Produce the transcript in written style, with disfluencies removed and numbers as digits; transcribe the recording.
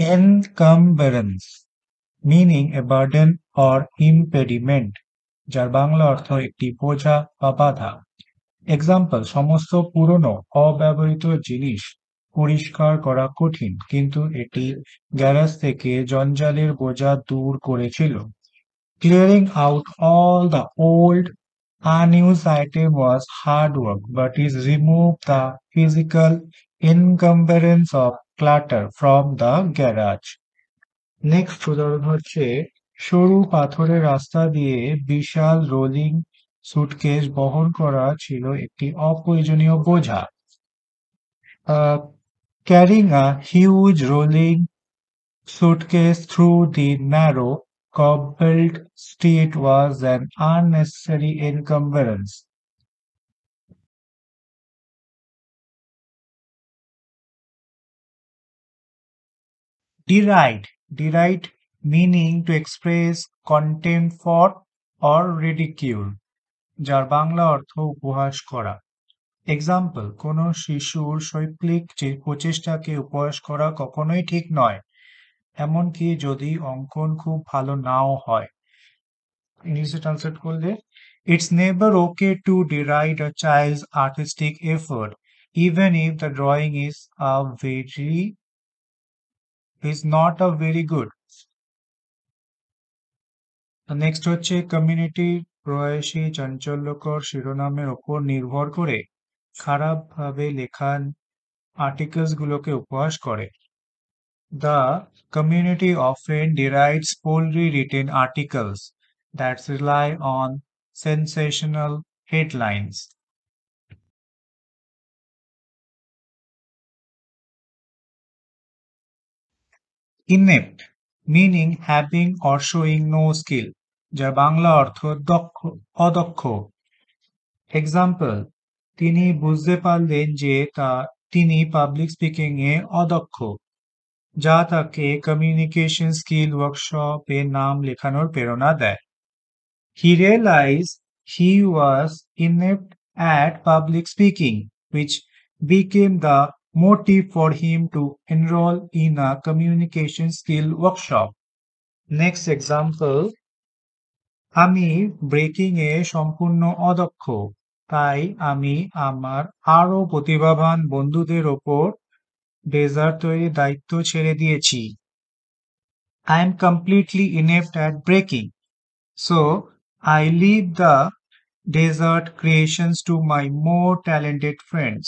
এনকামবেরেন্স meaning a burden or impediment, যার বাংলা অর্থ একটি বোঝা বা বাধা। এক্সাম্পল, সমস্ত পুরনো অব্যবহৃত জিনিস পরিষ্কার করা কঠিন, কিন্তু এটি গ্যারেজ থেকে জঞ্জালের বোঝা দূর করেছিল। Clearing out all the old, unused item was hard work, but it removed the physical encumbrance of clutter from the garage. Next উদাহরণ হচ্ছে, সরু পাথরের রাস্তা দিয়ে বিশাল রোলিং সুটকেস বহন করা ছিল একটি অপ্রয়োজনীয় বোঝা। Carrying a huge rolling suitcase through the narrow, cobbled street was an unnecessary encumbrance. Deride meaning to express contempt for or ridicule, যার বাংলা অর্থ উপহাস করা। এক্সাম্পল, কোনো শিশুর শৈল্পিক প্রচেষ্টাকে উপহাস করা কখনোই ঠিক নয়, এমনকি যদি অঙ্কন খুব ভালো নাও হয়। ইংলিশে ট্রান্সলেট করলে, it's never okay to deride a child's artistic effort even if the drawing is not a very good. Next হচ্ছে, কমিউনিটির প্রয়াসী চাঞ্চল্যকর শিরোনামের ওপর নির্ভর করে খারাপভাবে লেখা আর্টিকেলস গুলোকে উপহাস করে। The community often derides poorly written articles that rely on sensational headlines. Inept meaning having or showing no skill, যার বাংলা অর্থ অদক্ষ। এক্সাম্পল, তিনি বুঝতে পারলেন যে তিনি পাবলিক স্পিকিং এ অদক্ষ, যা তাকে কমিউনিকেশন স্কিল ওয়ার্কশপে নাম লেখানোর প্রেরণা দেয়। He realized he was inept at public speaking, which became the motive for him to enroll in a communication skill workshop. Next example, আমি ব্রেকিং এ সম্পূর্ণ অদক্ষ, তাই আমি আমার আরো প্রতিভাবান বন্ধুদের ওপর ডেজার্ট তৈরির দায়িত্ব ছেড়ে দিয়েছি। I am completely inept at breaking, so I leave the dessert creations to my more talented friends.